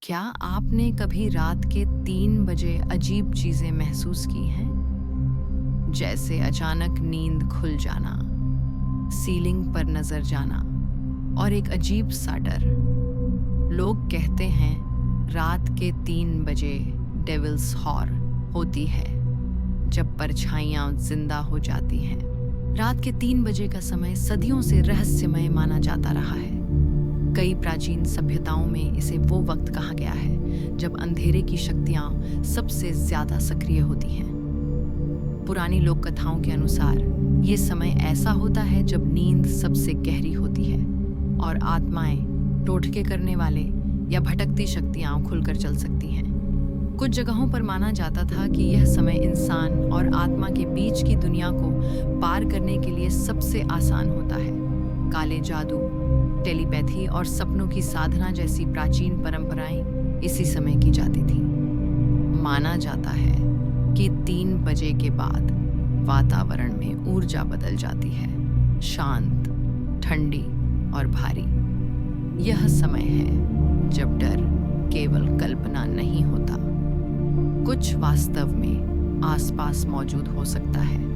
क्या आपने कभी रात के 3 बजे अजीब चीजें महसूस की हैं? जैसे अचानक नींद खुल जाना, सीलिंग पर नजर जाना और एक अजीब सा डर। लोग कहते हैं रात के 3 बजे डेविल्स हॉर होती है, जब परछाइयां जिंदा हो जाती हैं। रात के 3 बजे का समय सदियों से रहस्यमय माना जाता रहा है। कई प्राचीन सभ्यताओं में इसे वो वक्त कहा गया है जब अंधेरे की शक्तियां सबसे ज्यादा सक्रिय होती हैं। पुरानी लोक कथाओं के अनुसार ये समय ऐसा होता है जब नींद सबसे गहरी होती है और आत्माएं, टोटके करने वाले या भटकती शक्तियां खुलकर चल सकती हैं। कुछ जगहों पर माना जाता था कि यह समय इंसान और आत्मा के बीच की दुनिया को पार करने के लिए सबसे आसान होता है। काले जादू, टेलीपैथी और सपनों की साधना जैसी प्राचीन परंपराएं इसी समय की जाती थी। माना जाता है कि 3 बजे के बाद वातावरण में ऊर्जा बदल जाती है, शांत, ठंडी और भारी। यह समय है जब डर केवल कल्पना नहीं होता, कुछ वास्तव में आसपास मौजूद हो सकता है।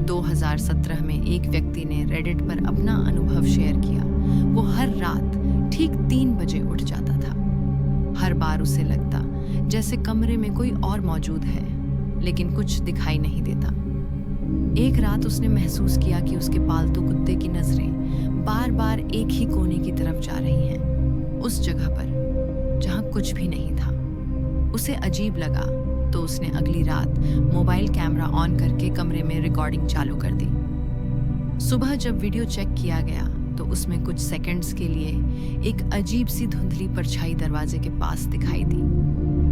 2017 में एक व्यक्ति ने रेडिट पर अपना अनुभव शेयर किया। वो हर रात ठीक 3 बजे उठ जाता था। हर बार उसे लगता जैसे कमरे में कोई और मौजूद है, लेकिन कुछ दिखाई नहीं देता। एक रात उसने महसूस किया कि उसके पालतू कुत्ते की नजरें बार बार एक ही कोने की तरफ जा रही हैं, उस जगह पर जहां कुछ भी नहीं था। उसे अजीब लगा तो उसने अगली रात मोबाइल कैमरा ऑन करके कमरे में रिकॉर्डिंग चालू कर दी। सुबह जब वीडियो चेक किया गया तो उसमें कुछ सेकंड्स के लिए एक अजीब सी धुंधली परछाई दरवाजे के पास दिखाई दी।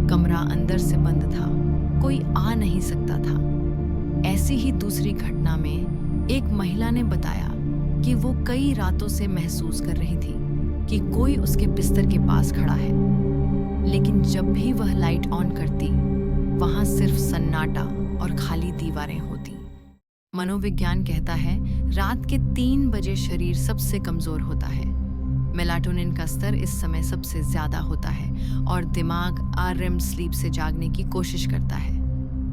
कमरा अंदर से बंद था, कोई आ नहीं सकता था। ऐसी ही दूसरी घटना में एक महिला ने बताया कि वो कई रातों से महसूस कर रही थी कि कोई उसके बिस्तर के पास खड़ा है, लेकिन जब भी वह लाइट ऑन करती, वहां सिर्फ सन्नाटा और खाली दीवारें होती। मनोविज्ञान कहता है रात के 3 बजे शरीर सबसे कमजोर होता है। मेलाटोनिन का स्तर इस समय सबसे ज्यादा होता है और दिमाग आरएम स्लीप से जागने की कोशिश करता है।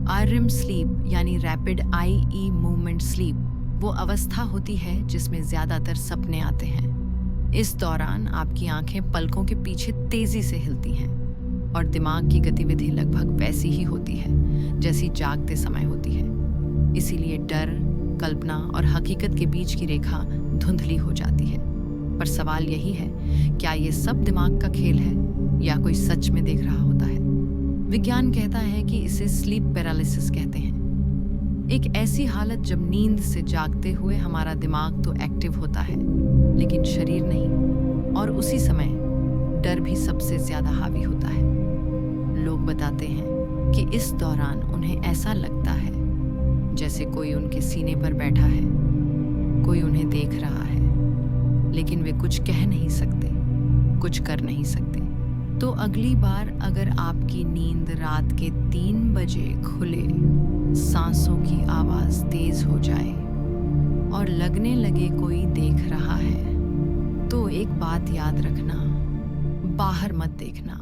आरएम स्लीप यानी रैपिड आई ई मूवमेंट स्लीप वो अवस्था होती है जिसमें ज्यादातर सपने आते हैं। इस दौरान आपकी आंखें पलकों के पीछे तेजी से हिलती हैं और दिमाग की गतिविधि लगभग वैसी ही होती है जैसी जागते समय होती है। इसीलिए डर, कल्पना और हकीकत के बीच की रेखा धुंधली हो जाती है। पर सवाल यही है, क्या ये सब दिमाग का खेल है या कोई सच में देख रहा होता है? विज्ञान कहता है कि इसे स्लीप पैरालिसिस कहते हैं। एक ऐसी हालत जब नींद से जागते हुए हमारा दिमाग तो एक्टिव होता है, लेकिन शरीर नहीं, और उसी समय डर भी सबसे ज्यादा हावी होता है। लोग बताते हैं कि इस दौरान उन्हें ऐसा लगता है जैसे कोई उनके सीने पर बैठा है, कोई उन्हें देख रहा है, लेकिन वे कुछ कह नहीं सकते, कुछ कर नहीं सकते। तो अगली बार अगर आपकी नींद रात के 3 बजे खुले, सांसों की आवाज तेज हो जाए और लगने लगे कोई देख रहा है, तो एक बात याद रखना, बाहर मत देखना।